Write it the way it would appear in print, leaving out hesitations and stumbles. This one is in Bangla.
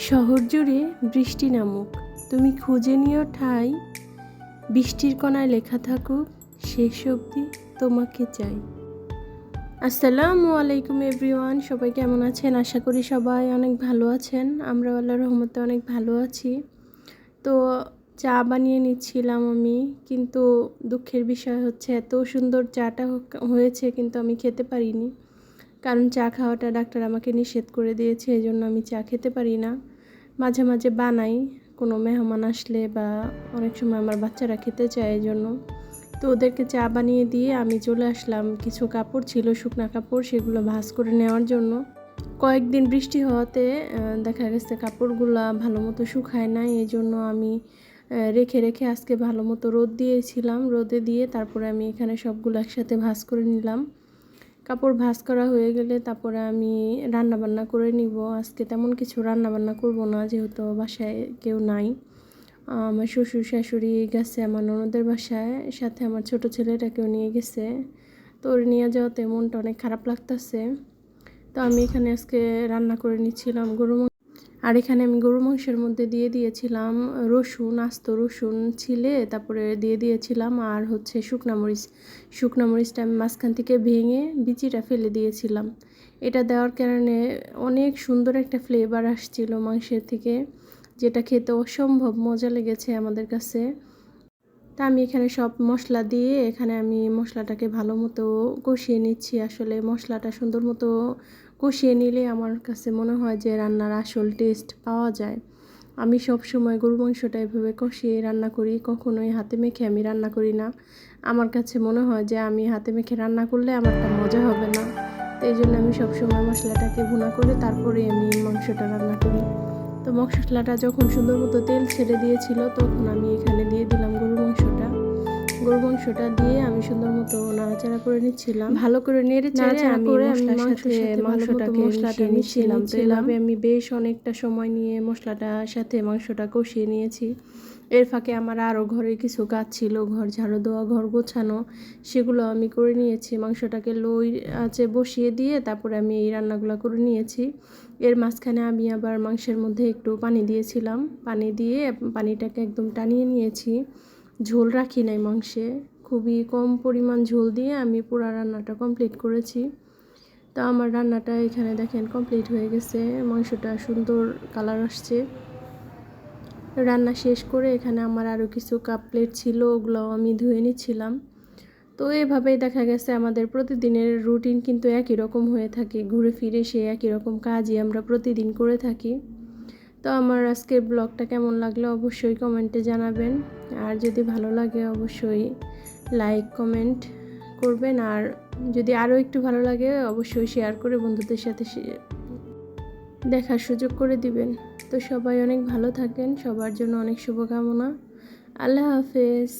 শহর জুড়ে বৃষ্টি নামুক, তুমি খুঁজে নিও ঠাই, বৃষ্টির কণায় লেখা থাকুক শেষ অবধি তোমাকে চাই। আসসালামু আলাইকুম এভরিওয়ান, সবাই কেমন আছেন? আশা করি সবাই অনেক ভালো আছেন। আমরা আল্লাহর রহমতে অনেক ভালো আছি। তো চা বানিয়ে নিচ্ছিলাম আমি, কিন্তু দুঃখের বিষয় হচ্ছে এত সুন্দর চাটা হয়েছে কিন্তু আমি খেতে পারিনি, কারণ চা খাওয়াটা ডাক্তার আমাকে নিষেধ করে দিয়েছে, এই জন্য আমি চা খেতে পারি না। মাঝে মাঝে বানাই কোনো মেহমান আসলে, বা অনেক সময় আমার বাচ্চারা খেতে চায়, এই জন্য। তো ওদেরকে চা বানিয়ে দিয়ে আমি চলে আসলাম। কিছু কাপড় ছিল, শুকনা কাপড়, সেগুলো ভাঁজ করে নেওয়ার জন্য। কয়েকদিন বৃষ্টি হওয়াতে দেখা গেছে কাপড়গুলো ভালো মতো শুকায় নাই, এই জন্য আমি রেখে রেখে আজকে ভালো মতো রোদ দিয়েছিলাম। রোদে দিয়ে তারপরে আমি এখানে সবগুলো একসাথে ভাঁজ করে নিলাম। কাপড় ভাঁজ করা হয়ে গেলে তারপরে আমি রান্না বান্না করে নিব। আজকে তেমন কিছু রান্না বান্না করব না, যেহেতু বাসায় কেউ নাই। আমার শ্বশুর শাশুড়ি গেছে আমার ননদের বাসায়, সাথে আমার ছোট ছেলেটাকেও নিয়ে গেছে। তো ওর নিয়ে যাওয়াতে মনটা অনেক খারাপ লাগতেছে। তো আমি এখানে আজকে রান্না করে নিচ্ছিলাম আর এখানে আমি গরু মাংসের মধ্যে দিয়ে দিয়েছিলাম রসুন, আস্ত রসুন ছিলে তারপরে দিয়ে দিয়েছিলাম, আর হচ্ছে শুকনা মরিচটা আমি মাঝখান থেকে ভেঙে বিচিটা ফেলে দিয়েছিলাম। এটা দেওয়ার কারণে অনেক সুন্দর একটা ফ্লেভার আসছিল মাংসের থেকে, যেটা খেতে অসম্ভব মজা লেগেছে আমাদের কাছে। তা আমি এখানে সব মশলা দিয়ে এখানে আমি মশলাটাকে ভালো মতো কষিয়ে নিচ্ছি। আসলে মশলাটা সুন্দর মতো কষিয়ে নিলে আমার কাছে মনে হয় যে রান্নার আসল টেস্ট পাওয়া যায়। আমি সব সময় গরু মাংসটা এভাবে কষিয়ে রান্না করি, কখনোই হাতে মেখে আমি রান্না করি না। আমার কাছে মনে হয় যে আমি হাতে মেখে রান্না করলে আমারটা মজা হবে না। তো এই জন্য আমি সবসময় মশলাটাকে ভুনা করে তারপরে আমি মাংসটা রান্না করি। তো মশলাটা যখন সুন্দর মতো তেল ছেড়ে দিয়েছিল, তখন আমি এখানে দিয়ে দিলাম গরু মাংসটা দিয়ে আমি সুন্দর মতো নাড়াচাড়া করে নিচ্ছিলাম। ভালো করে নেড়ে চেড়ে আমি মশলাটা মিশিয়ে নিচ্ছিলাম। তো এভাবে আমি বেশ অনেকটা সময় নিয়ে মশলাটার সাথে মাংসটা কষিয়ে নিয়েছি। এর ফাঁকে আমার আরও ঘরে কিছু কাজ ছিল, ঘর ঝাড়ু দেওয়া, ঘর গোছানো, সেগুলো আমি করে নিয়েছি। মাংসটাকে লো আঁচে বসিয়ে দিয়ে তারপরে আমি এই রান্নাগুলো করে নিয়েছি। এর মাঝখানে আমি আবার মাংসের মধ্যে একটু পানি দিয়েছিলাম, পানি দিয়ে পানিটাকে একদম টানিয়ে নিয়েছি। ঝোল রাখি নাই মাংসে, খুবই কম পরিমাণ ঝোল দিয়ে আমি পুরো রান্নাটা কমপ্লিট করেছি। তো আমার রান্নাটা এখানে দেখেন কমপ্লিট হয়ে গেছে, মাংসটা সুন্দর কালার আসছে। রান্না শেষ করে এখানে আমার আরও কিছু কাপ প্লেট ছিল, ওগুলোও আমি ধুয়ে নিচ্ছিলাম। তো এভাবেই দেখা গেছে আমাদের প্রতিদিনের রুটিন কিন্তু একই রকম হয়ে থাকে, ঘুরে ফিরে সে একই রকম কাজই আমরা প্রতিদিন করে থাকি। তো আমার আজকের ব্লগটা কেমন লাগলো অবশ্যই কমেন্টে জানাবেন, আর যদি ভালো লাগে অবশ্যই লাইক কমেন্ট করবেন, আর যদি আরও একটু ভালো লাগে অবশ্যই শেয়ার করে বন্ধুদের সাথে দেখার সুযোগ করে দিবেন। তো সবাই অনেক ভালো থাকেন, সবার জন্য অনেক শুভকামনা। আল্লাহ হাফেজ।